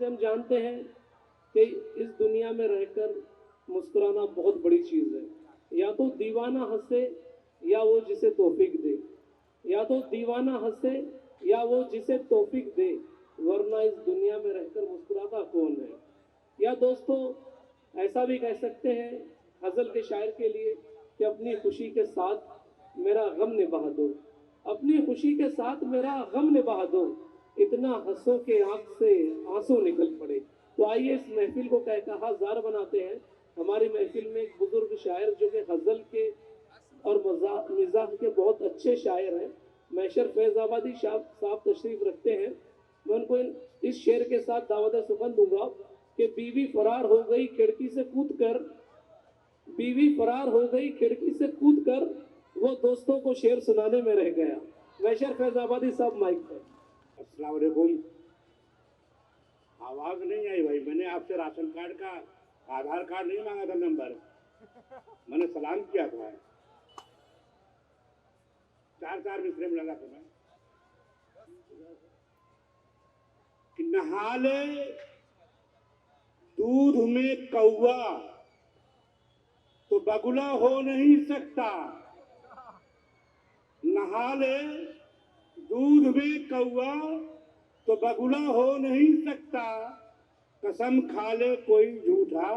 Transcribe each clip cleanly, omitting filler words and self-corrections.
जैसे हम जानते हैं कि इस दुनिया में रहकर मुस्कुराना बहुत बड़ी चीज़ है। या तो दीवाना हंसे या वो जिसे तौफीक दे, या तो दीवाना हंसे या वो जिसे तौफीक दे, वरना इस दुनिया में रहकर मुस्कुराता कौन है। या दोस्तों ऐसा भी कह सकते हैं गज़ल के शायर के लिए कि अपनी खुशी के साथ मेरा गम निभा दो, अपनी खुशी के साथ मेरा गम निभा दो, इतना हंसो के आंख से आंसू निकल पड़े। तो आइए इस महफिल को कहकहाजार बनाते हैं। हमारी महफिल में एक बुजुर्ग शायर जो कि गज़ल के और मिजाह के बहुत अच्छे शायर हैं, मैशर फैज़ाबादी साहब तशरीफ रखते हैं। मैं उनको इस शेर के साथ दावत सुखन दूंगा कि बीवी फरार हो गई खिड़की से कूद कर, बीवी फरार हो गई खिड़की से कूद कर, वो दोस्तों को शेर सुनाने में रह गया। मैशर फैज़ाबादी साहब माइक पर। अस्सलाम वालेकुम। आवाज नहीं आई भाई, मैंने आपसे राशन कार्ड का आधार कार्ड नहीं मांगा था नंबर, मैंने सलाम किया था। चार मिसरे में लगा था मैं कि नहा ले दूध में कौआ तो बगुला हो नहीं सकता, नहा ले दूध में कौआ तो बगुला हो नहीं सकता, कसम खा ले कोई झूठा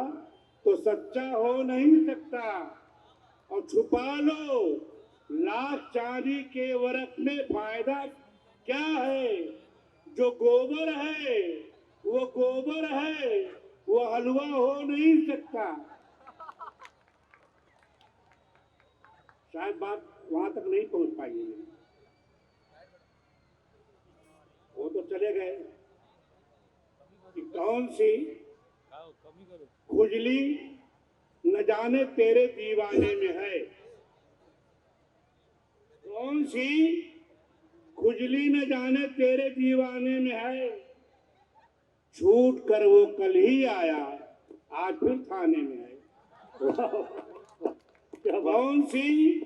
तो सच्चा हो नहीं सकता, और छुपा लो लाख चांदी के वर्क में फायदा क्या है, जो गोबर है वो गोबर है, वो हलवा हो नहीं सकता। शायद बात वहां तक नहीं पहुंच पाएगी, वो तो चले गए कि कौन सी खुजली न जाने तेरे दीवाने में है, कौन सी खुजली न जाने तेरे दीवाने में है, छूट कर वो कल ही आया आज फिर थाने में है। कौन सी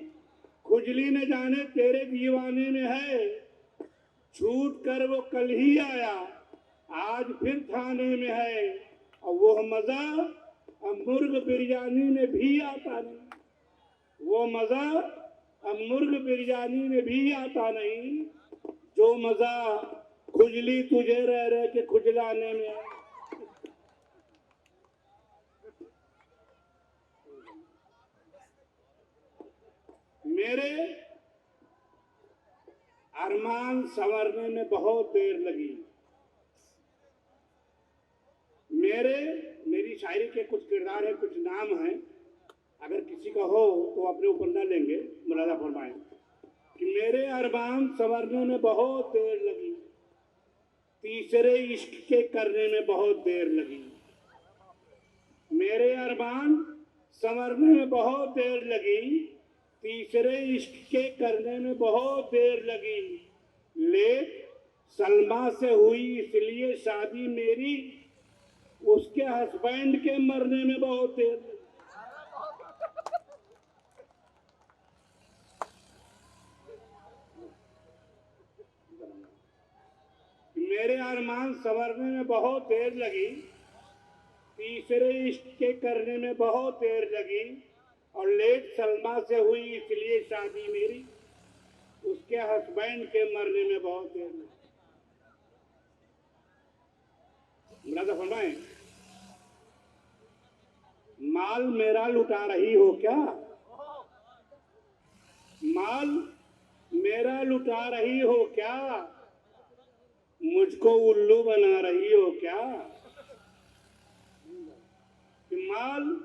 खुजली न जाने तेरे दीवाने में है, छूट कर वो कल ही आया आज फिर थाने में है, और वो मजा अब मुर्ग बिरयानी में भी आता नहीं, वो मजा अब मुर्ग बिरयानी में भी आता नहीं, जो मजा खुजली तुझे रह रह के खुजलाने में है। मेरे अरमान संवरने में बहुत देर लगी। मेरी शायरी के कुछ किरदार है, कुछ नाम हैं, अगर किसी का हो तो अपने ऊपर न लेंगे, मुलाजा फरमाएं कि मेरे अरमान संवरने में बहुत देर लगी, तीसरे इश्क के करने में बहुत देर लगी, मेरे अरमान संवरने में बहुत देर लगी, तीसरे इश्क के करने में बहुत देर लगी, लेट सलमा से हुई इसलिए शादी मेरी, उसके हस्बैंड के मरने में बहुत देर लगी। मेरे अरमान संवरने में बहुत देर लगी, तीसरे इश्क के करने में बहुत देर लगी, और लेट सलमा से हुई इसलिए शादी मेरी, उसके हस्बैंड के मरने में बहुत देर लगी। मुलाजा फरमाएं, माल मेरा लुटा रही हो क्या, माल मेरा लुटा रही हो क्या, मुझको उल्लू बना रही हो क्या, माल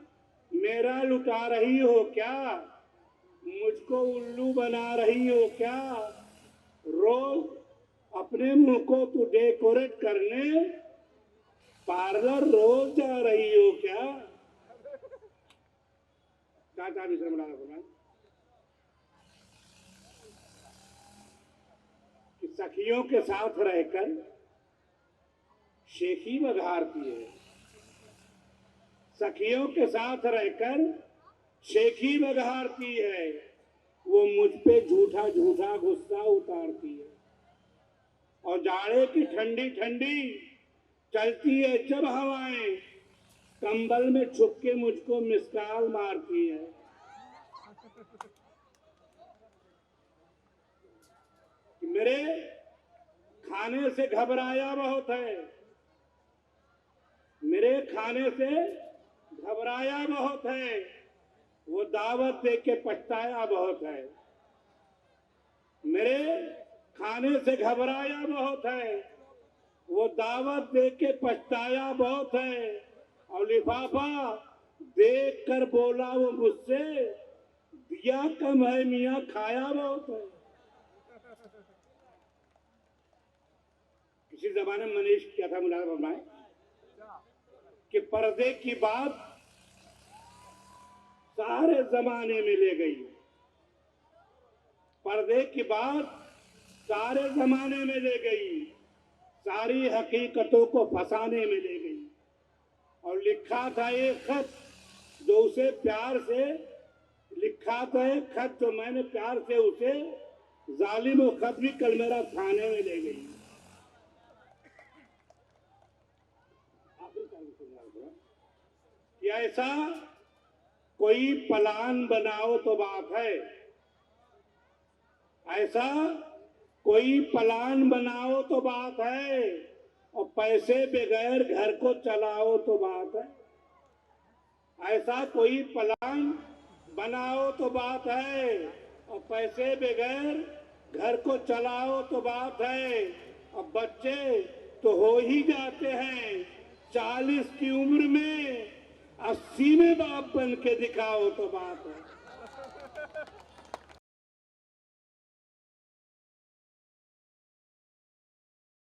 मेरा लुटा रही हो क्या, मुझको उल्लू बना रही हो क्या, रोज अपने मुंह को तू डेकोरेट करने पार्लर रोज जा रही हो क्या। चाचा भी शर्मा कि सखियों के साथ रहकर शेखी बघारती है, सखियों के साथ रहकर शेखी बघारती है, वो मुझ पे झूठा झूठा गुस्सा उतारती है, और जाड़े की ठंडी ठंडी चलती है जब हवाएं, कंबल में छुप के मुझको मिसकाल मारती है। मेरे खाने से घबराया बहुत है, मेरे खाने से घबराया बहुत है, वो दावत दे के पछताया बहुत है। मेरे खाने से घबराया बहुत है, वो दावत दे के पछताया बहुत है। और लिफाफा देख कर बोला वो मुझसे, दिया कम है मियाँ खाया बहुत है। किसी जमाने में मनीष क्या था मुलाकात फरमाए कि पर्दे की बात सारे जमाने में ले गई, पर्दे की बात सारे जमाने में ले गई, सारी हकीकतों को फंसाने में ले गई। और लिखा था एक खत जो उसे प्यार से लिखा था, एक खत जो मैंने प्यार से उसे, जालिम वो खत भी कल मेरा थाने में ले गई। कि ऐसा कोई प्लान बनाओ तो बात है, ऐसा कोई प्लान बनाओ तो बात है, और पैसे बगैर घर को चलाओ तो बात है। ऐसा कोई प्लान बनाओ तो बात है, और पैसे बगैर घर को चलाओ तो बात है। और बच्चे तो हो ही जाते हैं 40 की उम्र में, 80 में बाप बन के दिखाओ तो बात है।